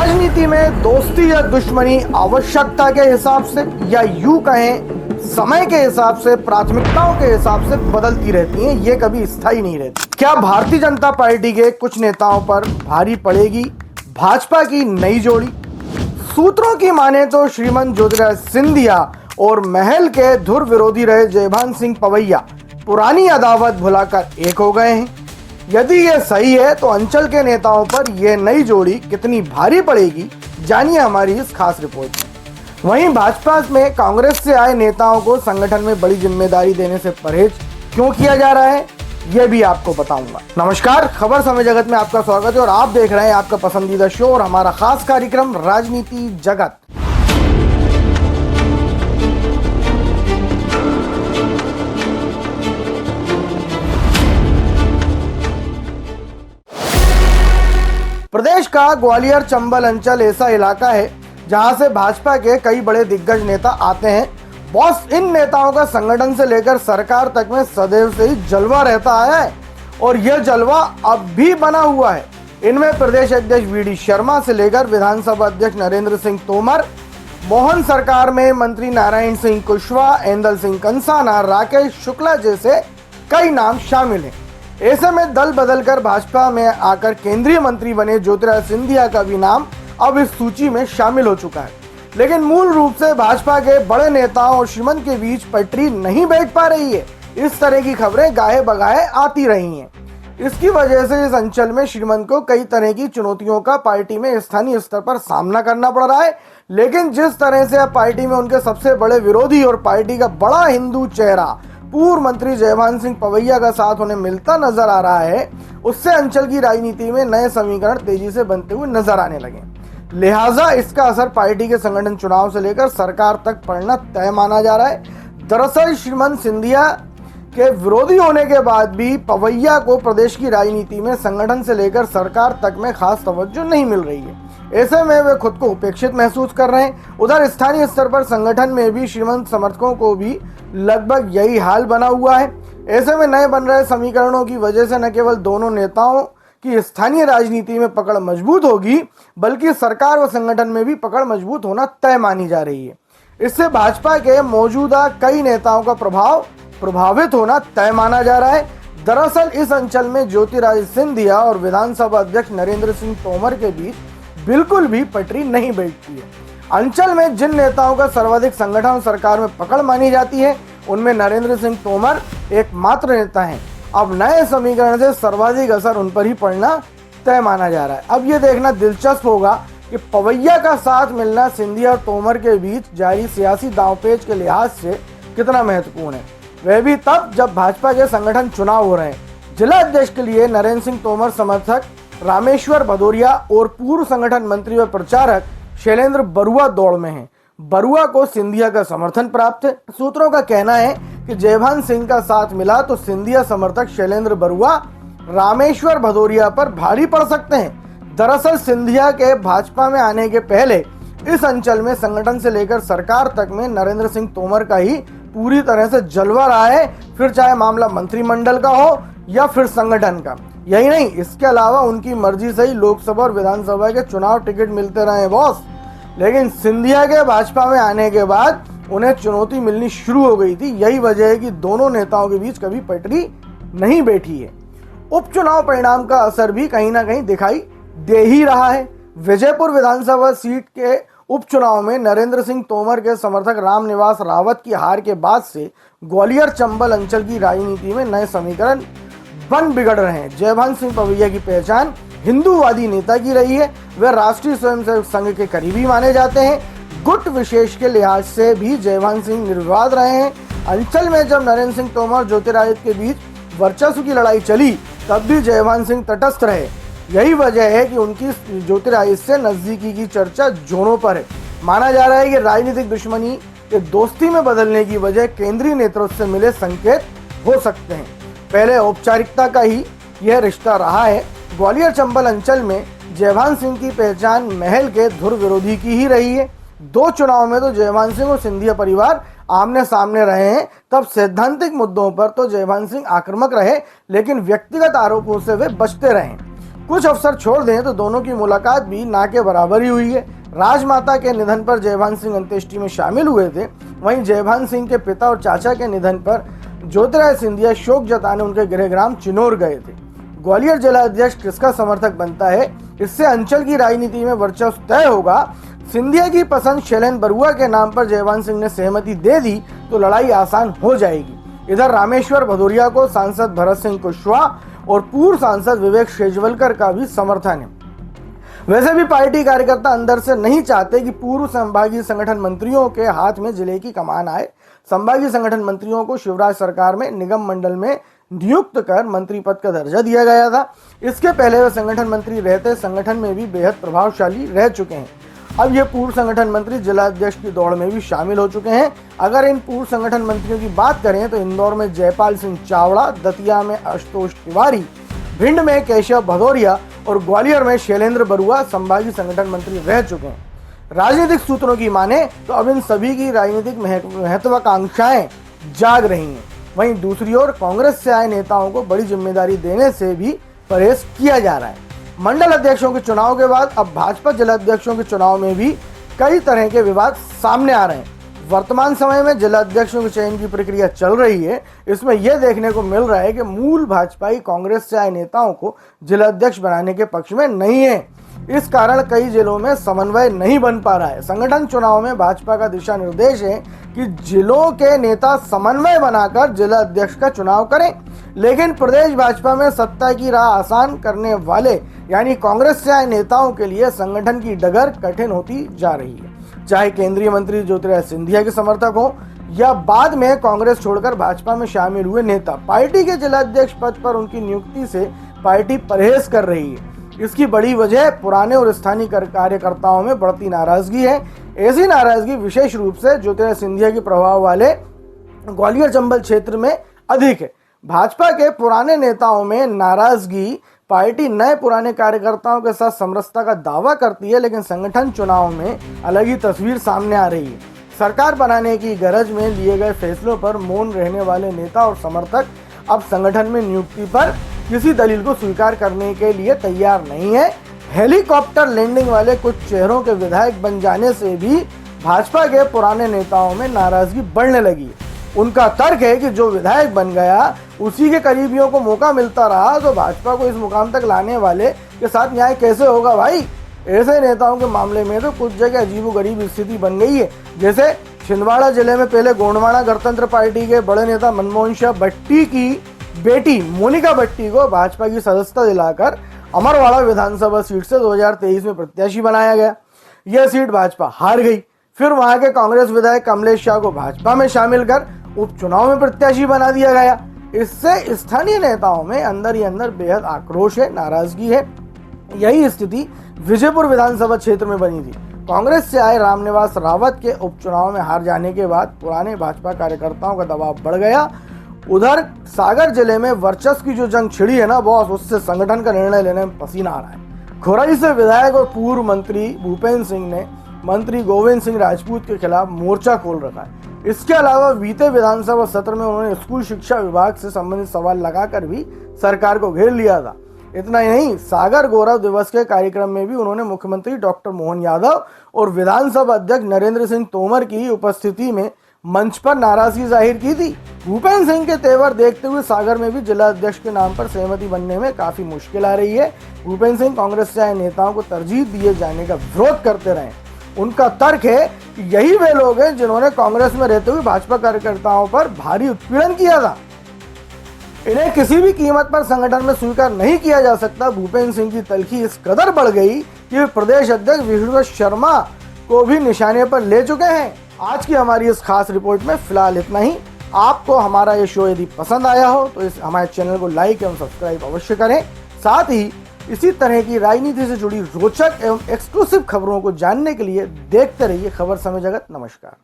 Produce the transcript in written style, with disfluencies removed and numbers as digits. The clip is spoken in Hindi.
राजनीति में दोस्ती या दुश्मनी आवश्यकता के हिसाब से या यूं कहें समय के हिसाब से, प्राथमिकताओं के हिसाब से बदलती रहती हैं, ये कभी स्थायी नहीं रहती। क्या भारतीय जनता पार्टी के कुछ नेताओं पर भारी पड़ेगी भाजपा की नई जोड़ी? सूत्रों की माने तो श्रीमान ज्योतिरादित्य सिंधिया और महल के धुर विरोधी रहे जयभान सिंह पवैया पुरानी अदावत भुलाकर एक हो गए हैं। यदि ये सही है तो अंचल के नेताओं पर यह नई जोड़ी कितनी भारी पड़ेगी, जानिए हमारी इस खास रिपोर्ट में। वहीं भाजपा में कांग्रेस से आए नेताओं को संगठन में बड़ी जिम्मेदारी देने से परहेज क्यों किया जा रहा है, यह भी आपको बताऊंगा। नमस्कार, खबर समय जगत में आपका स्वागत है और आप देख रहे हैं आपका पसंदीदा शो और हमारा खास कार्यक्रम राजनीति जगत। प्रदेश का ग्वालियर चंबल अंचल ऐसा इलाका है जहां से भाजपा के कई बड़े दिग्गज नेता आते हैं। बॉस, इन नेताओं का संगठन से लेकर सरकार तक में सदैव से ही जलवा रहता है और यह जलवा अब भी बना हुआ है। इनमें प्रदेश अध्यक्ष वीडी शर्मा से लेकर विधानसभा अध्यक्ष नरेंद्र सिंह तोमर, मोहन सरकार में मंत्री नारायण सिंह कुशवाहा, एंदल सिंह कंसाना, राकेश शुक्ला जैसे कई नाम शामिल हैं। ऐसे में दल बदलकर भाजपा में आकर केंद्रीय मंत्री बने ज्योतिरादित्य सिंधिया का भी नाम अब इस सूची में शामिल हो चुका है। लेकिन मूल रूप से भाजपा के बड़े नेताओं और श्रीमंत के बीच पटरी नहीं बैठ पा रही है। इस तरह की खबरें गाहे बगाहे आती रही हैं। इसकी वजह से इस अंचल में श्रीमंत को कई तरह की चुनौतियों का पार्टी में स्थानीय स्तर पर सामना करना पड़ रहा है। लेकिन जिस तरह से अब पार्टी में उनके सबसे बड़े विरोधी और पार्टी का बड़ा हिंदू चेहरा पूर्व मंत्री जयभान सिंह पवैया का साथ उन्हें मिलता नजर आ रहा है, उससे अंचल की राजनीति में नए समीकरण तेजी से बनते हुए नजर आने लगे। लिहाजा इसका असर पार्टी के संगठन चुनाव से लेकर सरकार तक पड़ना तय माना जा रहा है। दरअसल श्रीमंत सिंधिया के विरोधी होने के बाद भी पवैया को प्रदेश की राजनीति में संगठन से लेकर सरकार तक में खास तवज्जो नहीं मिल रही है। ऐसे में वे खुद को उपेक्षित महसूस कर रहे हैं। उधर स्थानीय स्तर पर संगठन में भी श्रीमंत समर्थकों को भी लगभग यही हाल बना हुआ है। ऐसे में नए बन रहे समीकरणों की वजह से न केवल दोनों नेताओं की स्थानीय राजनीति में पकड़ मजबूत होगी, बल्कि सरकार व संगठन में भी पकड़ मजबूत होना तय मानी जा रही है। इससे भाजपा के मौजूदा कई नेताओं का प्रभाव प्रभावित होना तय माना जा रहा है। दरअसल इस अंचल में ज्योतिरादित्य सिंधिया और विधानसभा अध्यक्ष नरेंद्र सिंह तोमर के बीच बिल्कुल भी पटरी नहीं बैठती है। अंचल में जिन नेताओं का सर्वाधिक संगठन सरकार में पकड़ मानी जाती है, उनमें नरेंद्र सिंह तोमर एकमात्र नेता हैं। अब नए समीकरण से सर्वाधिक असर उन पर ही पड़ना तय माना जा रहा है। अब ये देखना दिलचस्प होगा कि पवैया का साथ मिलना सिंधिया और तोमर के बीच जारी सियासी दांवपेच के लिहाज से कितना महत्वपूर्ण है, वह भी तब जब भाजपा के संगठन चुनाव हो रहे हैं। जिला अध्यक्ष के लिए नरेंद्र सिंह तोमर समर्थक रामेश्वर भदौरिया और पूर्व संगठन मंत्री व प्रचारक शैलेंद्र बरुआ दौड़ में हैं। बरुआ को सिंधिया का समर्थन प्राप्त है। सूत्रों का कहना है कि जयभान सिंह का साथ मिला तो सिंधिया समर्थक शैलेंद्र बरुआ रामेश्वर भदौरिया पर भारी पड़ सकते हैं। दरअसल सिंधिया के भाजपा में आने के पहले इस अंचल में संगठन से लेकर सरकार तक में नरेंद्र सिंह तोमर का ही पूरी तरह से जलवा रहा है, फिर चाहे मामला मंत्रिमंडल का हो या फिर संगठन का। यही नहीं, इसके अलावा उनकी मर्जी से ही लोकसभा और विधानसभा के चुनाव टिकट मिलते रहे बॉस। लेकिन सिंधिया के भाजपा में आने के बाद उन्हें चुनौती मिलनी शुरू हो गई थी। यही वजह है कि दोनों नेताओं के बीच कभी पटरी नहीं बैठी है। उपचुनाव परिणाम का असर भी कहीं ना कहीं दिखाई दे ही रहा है। विजयपुर विधानसभा सीट के उपचुनाव में नरेंद्र सिंह तोमर के समर्थक रामनिवास रावत की हार के बाद से ग्वालियर चंबल अंचल की राजनीति में नए समीकरण बन बिगड़ रहे हैं। जयभान सिंह पवैया की पहचान हिंदूवादी नेता की रही है। वे राष्ट्रीय स्वयंसेवक संघ के करीबी माने जाते हैं। गुट विशेष के लिहाज से भी जयभान सिंह निर्विवाद रहे हैं। अंचल में जब नरेंद्र सिंह तोमर ज्योतिरादित्य के बीच वर्चस्व की लड़ाई चली, तब भी जयभान सिंह तटस्थ रहे। यही वजह है कि उनकी ज्योतिरादित्य से नजदीकी की चर्चा जोरों पर है। माना जा रहा है कि राजनीतिक दुश्मनी के दोस्ती में बदलने की वजह केंद्रीय नेतृत्व से मिले संकेत हो सकते हैं। पहले औपचारिकता का ही यह रिश्ता रहा है। ग्वालियर चंबल अंचल में जयभान सिंह की पहचान महल के धुर विरोधी की ही रही है। दो चुनाव में तो जयभान सिंह और सिंधिया परिवार आमने सामने रहे हैं। तब सैद्धांतिक मुद्दों पर तो जयभान सिंह आक्रामक रहे, लेकिन व्यक्तिगत आरोपों से वे बचते रहे। कुछ अफसर छोड़ दें तो दोनों की मुलाकात भी ना के बराबर ही हुई है। राजमाता के निधन पर जयभान सिंह अंत्येष्टि में शामिल हुए थे। वहीं जयभान सिंह के पिता और चाचा के निधन पर ज्योतिराय सिंधिया शोक जताने उनके गृहग्राम चिनौर गए थे। ग्वालियर जिला अध्यक्ष किसका समर्थक बनता है, इससे अंचल की राजनीति में वर्चस्व तय होगा। सिंधिया की पसंद शैलेंद्र बरुआ के नाम पर जयभान सिंह ने सहमति दे दी तो लड़ाई आसान हो जाएगी। इधर रामेश्वर भदौरिया को सांसद भरत सिंह कुशवाहा और पूर्व सांसद विवेक शेजवलकर का भी समर्थन है। वैसे भी पार्टी कार्यकर्ता अंदर से नहीं चाहते कि पूर्व संभागीय संगठन मंत्रियों के हाथ में जिले की कमान आए। संभागीय संगठन मंत्रियों को शिवराज सरकार में निगम मंडल में नियुक्त कर मंत्री पद का दर्जा दिया गया था। इसके पहले वे संगठन मंत्री रहते संगठन में भी बेहद प्रभावशाली रह चुके हैं। अब ये पूर्व संगठन मंत्री जिला अध्यक्ष की दौड़ में भी शामिल हो चुके हैं। अगर इन पूर्व संगठन मंत्रियों की बात करें तो इंदौर में जयपाल सिंह चावड़ा, दतिया में आशुतोष तिवारी, भिंड में केशव भदौरिया और ग्वालियर में शैलेंद्र बरुआ संभागीय संगठन मंत्री रह चुके हैं। राजनीतिक सूत्रों की माने तो अब इन सभी की राजनीतिक महत्वाकांक्षाएं जाग रही हैं। वहीं दूसरी ओर कांग्रेस से आए नेताओं को बड़ी जिम्मेदारी देने से भी परहेज किया जा रहा है। मंडल अध्यक्षों के चुनाव के बाद अब भाजपा जिला अध्यक्षों के चुनाव में भी कई तरह के विवाद सामने आ रहे हैं। वर्तमान समय में जिला अध्यक्षों के चयन की प्रक्रिया चल रही है। इसमें यह देखने को मिल रहा है कि मूल भाजपाई कांग्रेस से आए नेताओं को जिला अध्यक्ष बनाने के पक्ष में नहीं है। इस कारण कई जिलों में समन्वय नहीं बन पा रहा है। संगठन चुनाव में भाजपा का दिशा निर्देश है कि जिलों के नेता समन्वय बनाकर जिला अध्यक्ष का चुनाव करें, लेकिन प्रदेश भाजपा में सत्ता की राह आसान करने वाले यानी कांग्रेस से आए नेताओं के लिए संगठन की डगर कठिन होती जा रही है। चाहे केंद्रीय मंत्री ज्योतिराय सिंधिया के समर्थक हो या बाद में कांग्रेस छोड़कर भाजपा में शामिल हुए नेता, पार्टी के जिला अध्यक्ष पद पर उनकी नियुक्ति से पार्टी परहेज कर रही है। इसकी बड़ी वजह पुराने और स्थानीय कार्यकर्ताओं में बढ़ती नाराजगी है। ऐसी नाराजगी विशेष रूप से ज्योतिराय सिंधिया के प्रभाव वाले ग्वालियर चंबल क्षेत्र में अधिक है। भाजपा के पुराने नेताओं में नाराजगी, पार्टी नए पुराने कार्यकर्ताओं के साथ समरसता का दावा करती है, लेकिन संगठन चुनाव में अलग ही तस्वीर सामने आ रही है। सरकार बनाने की गरज में लिए गए फैसलों पर मौन रहने वाले नेता और समर्थक अब संगठन में नियुक्ति पर किसी दलील को स्वीकार करने के लिए तैयार नहीं है। हेलीकॉप्टर लैंडिंग वाले कुछ चेहरों के विधायक बन जाने से भी भाजपा के पुराने नेताओं में नाराजगी बढ़ने लगी है। उनका तर्क है कि जो विधायक बन गया उसी के करीबियों को मौका मिलता रहा, तो भाजपा को इस मुकाम तक लाने वाले के साथ न्याय कैसे होगा भाई। ऐसे नेताओं के मामले में तो कुछ जगह अजीबोगरीब स्थिति बन गई है। जैसे छिंदवाड़ा जिले में पहले गोंडवाना गणतंत्र पार्टी के बड़े नेता मनमोहन शाह भट्टी की बेटी मोनिका भट्टी को भाजपा की सदस्यता दिलाकर अमरवाड़ा विधानसभा सीट से 2023 में प्रत्याशी बनाया गया। यह सीट भाजपा हार गई। फिर वहां के कांग्रेस विधायक कमलेश शाह को भाजपा में शामिल कर उपचुनाव में प्रत्याशी बना दिया गया। इससे स्थानीय नेताओं में अंदर ही अंदर बेहद आक्रोश है, नाराजगी है। यही स्थिति विजयपुर विधानसभा क्षेत्र में बनी थी। कांग्रेस से आए रामनिवास रावत के उपचुनाव में हार जाने के बाद पुराने भाजपा कार्यकर्ताओं का दबाव बढ़ गया। उधर सागर जिले में वर्चस्व की जो जंग छिड़ी है ना बॉस, उससे संगठन का निर्णय लेने में पसीना आ रहा है। खुरई से विधायक और पूर्व मंत्री भूपेंद्र सिंह ने मंत्री गोविंद सिंह राजपूत के खिलाफ मोर्चा खोल रखा है। इसके अलावा बीते विधानसभा सत्र में उन्होंने स्कूल शिक्षा विभाग से संबंधित सवाल लगाकर भी सरकार को घेर लिया था। इतना ही नहीं, सागर गौरव दिवस के कार्यक्रम में भी उन्होंने मुख्यमंत्री डॉक्टर मोहन यादव और विधानसभा अध्यक्ष नरेंद्र सिंह तोमर की उपस्थिति में मंच पर नाराजगी जाहिर की थी। भूपेंद्र सिंह के तेवर देखते हुए सागर में भी जिला अध्यक्ष के नाम पर सहमति बनने में काफी मुश्किल आ रही है। भूपेंद्र सिंह कांग्रेस से आए नेताओं को तरजीह दिए जाने का विरोध करते रहे। उनका तर्क है कि यही वे लोग हैं जिन्होंने कांग्रेस में रहते हुए भाजपा कार्यकर्ताओं पर भारी उत्पीड़न किया था। इन्हें किसी भी कीमत पर संगठन में स्वीकार नहीं किया जा सकता। भूपेंद्र सिंह की तलखी इस कदर बढ़ गई कि वे प्रदेश अध्यक्ष विष्णु शर्मा को भी निशाने पर ले चुके हैं। आज की हमारी इस खास रिपोर्ट में फिलहाल इतना ही। आपको हमारा ये शो यदि पसंद आया हो तो इस हमारे चैनल को लाइक एवं सब्सक्राइब अवश्य करें। साथ ही इसी तरह की राजनीति से जुड़ी रोचक एवं एक्सक्लूसिव खबरों को जानने के लिए देखते रहिए खबर समय जगत। नमस्कार।